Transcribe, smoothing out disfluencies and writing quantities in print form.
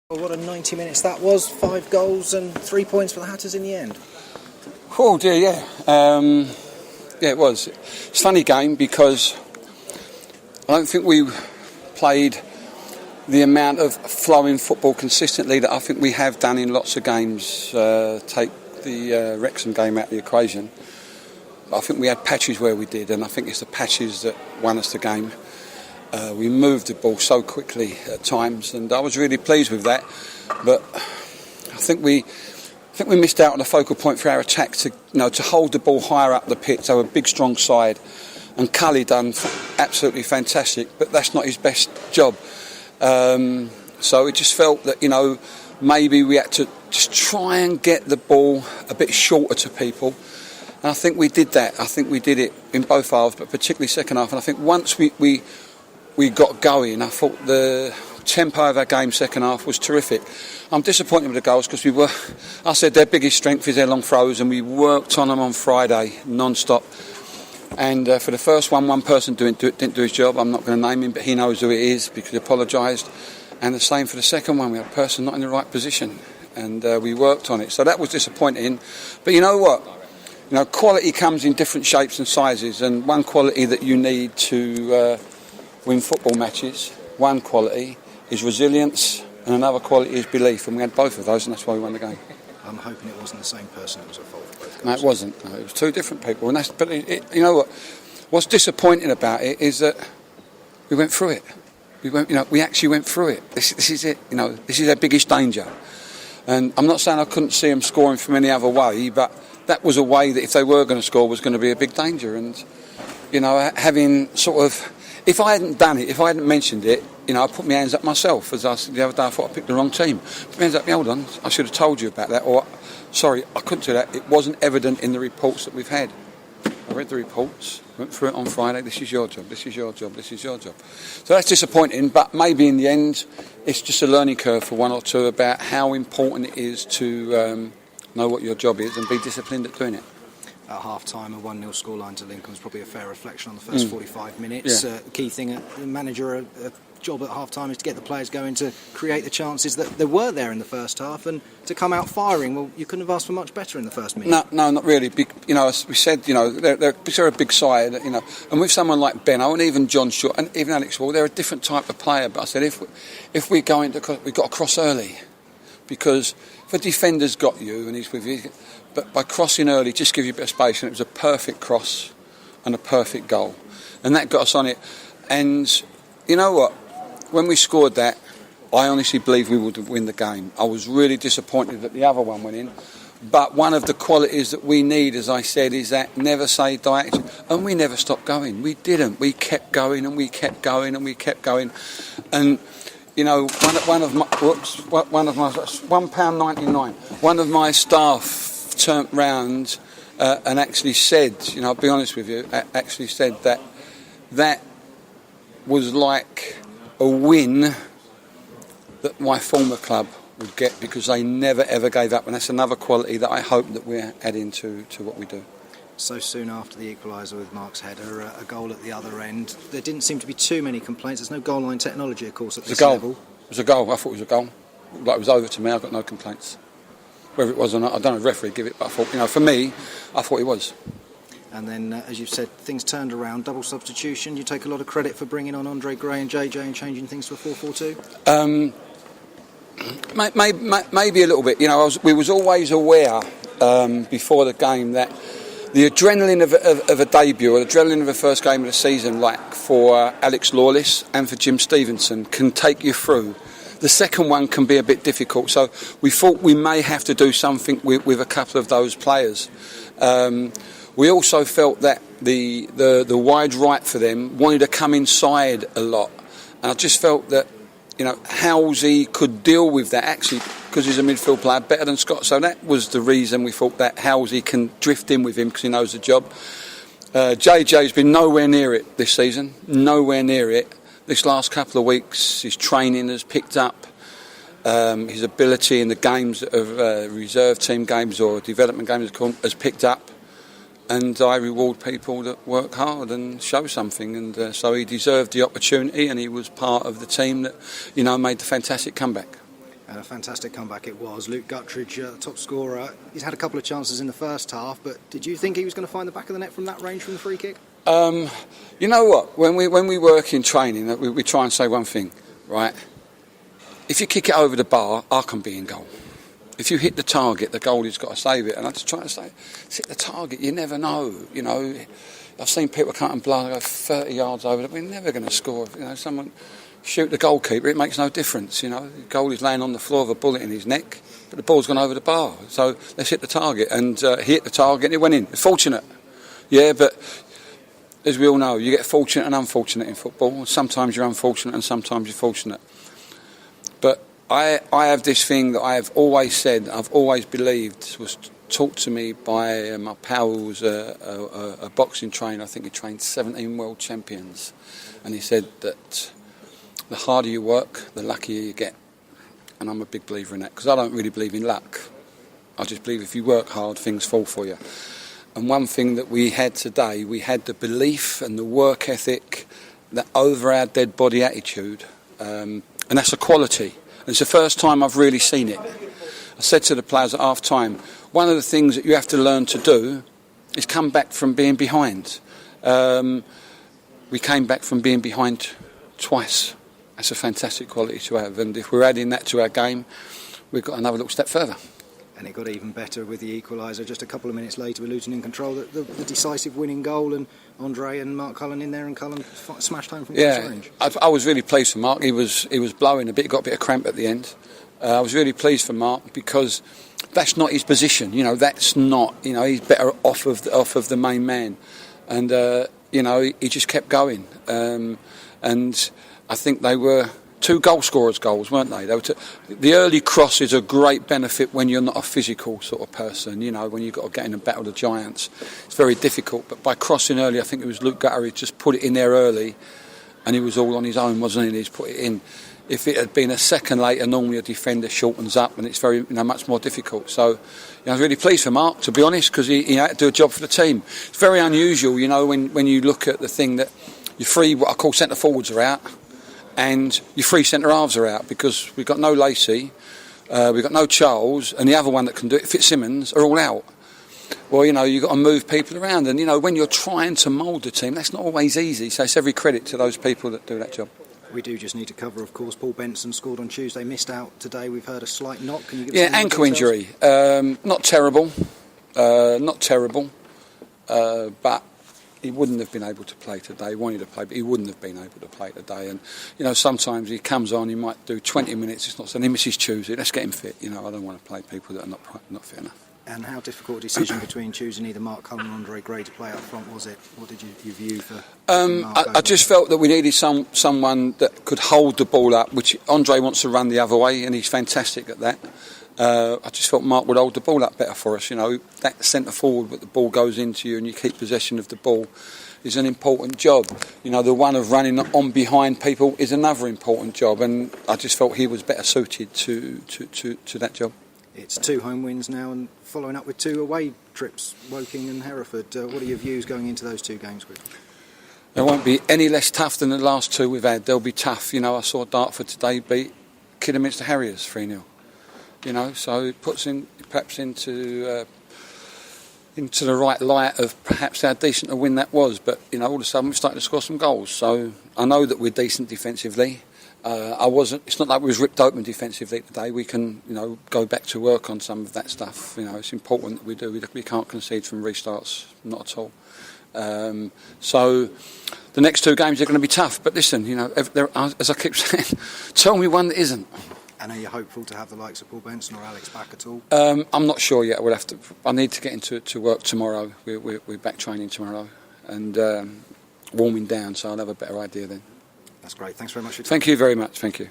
Well, what a 90 minutes that was. 5 goals and 3 points for the Hatters in the end. Oh dear, yeah. Yeah, it was. It's a funny game because I don't think we played the amount of flowing football consistently that I think we have done in lots of games. Take the Wrexham game out of the equation. I think we had patches where we did, and I think it's the patches that won us the game. We moved the ball so quickly at times, and I was really pleased with that. But I think we missed out on a focal point for our attack to hold the ball higher up the pitch. They were a big, strong side, and Cully done absolutely fantastic. But that's not his best job. So it just felt that maybe we had to just try and get the ball a bit shorter to people. And I think we did that. I think we did it in both halves, but particularly second half. And I think once we got going, I thought the tempo of our game second half was terrific. I'm disappointed with the goals because I said their biggest strength is their long throws, and we worked on them on Friday non-stop. And for the first one person didn't do his job. I'm not going to name him, but he knows who it is because he apologised. And the same for the second one. We had a person not in the right position, and we worked on it. So that was disappointing. But you know what? Quality comes in different shapes and sizes, and one quality that you need to win football matches, one quality is resilience, and another quality is belief. And we had both of those, and that's why we won the game. I'm hoping it wasn't the same person that was at fault for both goals. No, it wasn't. No, it was two different people. And you know what? What's disappointing about it is that we went through it. We actually went through it. This is it. This is our biggest danger. And I'm not saying I couldn't see them scoring from any other way, but that was a way that if they were going to score was going to be a big danger. And having sort of, if I hadn't done it, if I hadn't mentioned it, I put my hands up myself. As I said the other day, I thought I picked the wrong team. Put my hands up, hold on, I should have told you about that. Or, sorry, I couldn't do that. It wasn't evident in the reports that we've had. I read the reports, went through it on Friday. This is your job, this is your job, this is your job. So that's disappointing, but maybe in the end, it's just a learning curve for one or two about how important it is to know what your job is and be disciplined at doing it. At half-time, a 1-0 scoreline to Lincoln was probably a fair reflection on the first 45 minutes. Yeah. The key thing, the manager, a job at half-time is to get the players going to create the chances that there were there in the first half and to come out firing. Well, you couldn't have asked for much better in the first minute. No, not really. As we said, they're a big side, and with someone like Benno and even John Shaw and even Alex Wall, they're a different type of player. But I said, if we go into, we've got to cross early, because if a defender's got you and he's with you, but by crossing early, just give you a bit of space, and it was a perfect cross and a perfect goal, and that got us on it. And you know what? When we scored that, I honestly believe we would win the game. I was really disappointed that the other one went in. But one of the qualities that we need, as I said, is that never say die action. And we never stopped going. We didn't. We kept going and we kept going and we kept going. And one of my £1.99. One of my staff turned round and actually said, I'll be honest with you, actually said that was like a win that my former club would get, because they never ever gave up, and that's another quality that I hope that we're adding to what we do. So soon after the equaliser with Mark's header, a goal at the other end, there didn't seem to be too many complaints. There's no goal line technology, of course, at this level. It was a goal. I thought it was a goal. Like it was over to me. I got no complaints. Whether it was or not, I don't know if the referee give it, but I thought, for me, I thought it was. And then, as you've said, things turned around. Double substitution. You take a lot of credit for bringing on Andre Gray and JJ and changing things to a 4-4-2. Maybe a little bit. We was always aware before the game that the adrenaline of a debut, or the adrenaline of a first game of the season, like for Alex Lawless and for Jim Stevenson, can take you through. The second one can be a bit difficult, so we thought we may have to do something with a couple of those players. We also felt that the wide right for them wanted to come inside a lot, and I just felt that Halsey could deal with that, actually, because he's a midfield player better than Scott. So that was the reason we thought that Halsey can drift in with him because he knows the job. JJ's been nowhere near it this season, nowhere near it. This last couple of weeks, his training has picked up. His ability in the games of reserve team games or development games has picked up. And I reward people that work hard and show something, and so he deserved the opportunity, and he was part of the team that made the fantastic comeback. And a fantastic comeback it was. Luke Guttridge, top scorer. He's had a couple of chances in the first half, but did you think he was going to find the back of the net from that range from the free kick? You know what? When we work in training, we try and say one thing, right? If you kick it over the bar, I can be in goal. If you hit the target, the goalie's got to save it. And I just try to say, hit the target. You never know. You know, I've seen people cut and blow go 30 yards over it. We're never going to score. You know, someone shoot the goalkeeper. It makes no difference. You know, the goalie's laying on the floor with a bullet in his neck, but the ball's gone over the bar. So let's hit the target. And he hit the target and it went in. It's fortunate. Yeah, but as we all know, you get fortunate and unfortunate in football. Sometimes you're unfortunate and sometimes you're fortunate. But I have this thing that I have always said, I've always believed, was taught to me by my pal who's a boxing trainer. I think he trained 17 world champions. And he said that the harder you work, the luckier you get. And I'm a big believer in that, because I don't really believe in luck. I just believe if you work hard, things fall for you. And one thing that we had today, we had the belief and the work ethic that over our dead body attitude, and that's a quality. And it's the first time I've really seen it. I said to the players at half time, one of the things that you have to learn to do is come back from being behind. We came back from being behind twice. That's a fantastic quality to have, and if we're adding that to our game, we've got another little step further. And it got even better with the equaliser just a couple of minutes later with Luton in control. The decisive winning goal, and Andre and Mark Cullen in there, and Cullen smashed home from close range. I was really pleased for Mark. He was blowing a bit, got a bit of cramp at the end. I was really pleased for Mark because that's not his position. You know, that's not. You know, he's better off of the main man, and you know, he just kept going. And I think they were two goal scorers' goals, weren't they? The early cross is a great benefit when you're not a physical sort of person. You know, when you've got to get in and battle the giants, it's very difficult. But by crossing early, I think it was Luke Guttridge just put it in there early, and he was all on his own, wasn't he? He's put it in. If it had been a second later, normally a defender shortens up, and it's very, much more difficult. So, I was really pleased for Mark, to be honest, because he had to do a job for the team. It's very unusual, when you look at the thing that your three, what I call centre forwards, are out, and your three centre halves are out, because we've got no Lacey, we've got no Charles, and the other one that can do it, Fitzsimmons, are all out. Well, you've got to move people around, and when you're trying to mould the team, that's not always easy. So it's every credit to those people that do that job. We do just need to cover, of course, Paul Benson scored on Tuesday, missed out today. We've heard a slight knock. Can you give us some ankle injury. Not terrible, but he wouldn't have been able to play today. He wanted to play, but he wouldn't have been able to play today. And sometimes he comes on, he might do 20 minutes. It's not so he misses Tuesday. Let's get him fit. I don't want to play people that are not fit enough. And how difficult a decision between choosing either Mark Cullen and Andre Gray to play up front was it? What did you view for Mark? I just felt that we needed someone that could hold the ball up, which Andre wants to run the other way, and he's fantastic at that. I just felt Mark would hold the ball up better for us. That centre forward, but the ball goes into you and you keep possession of the ball, is an important job. The one of running on behind people is another important job, and I just felt he was better suited to that job. It's 2 home wins now, and following up with 2 away trips, Woking and Hereford. What are your views going into those 2 games, Chris? They won't be any less tough than the last 2 we've had. They'll be tough. I saw Dartford today beat Kidderminster Harriers 3-0. So it puts in perhaps into the right light of perhaps how decent a win that was. But all of a sudden we're starting to score some goals. So I know that we're decent defensively. It's not like we was ripped open defensively today. We can, go back to work on some of that stuff. It's important that we do. We can't concede from restarts, not at all. So the next 2 games are going to be tough. But listen, as I keep saying, tell me one that isn't. And are you hopeful to have the likes of Paul Benson or Alex back at all? I'm not sure yet. I need to get into work tomorrow. We're back training tomorrow and warming down, so I'll have a better idea then. That's great. Thanks very much for your time. Thank you very much. Thank you.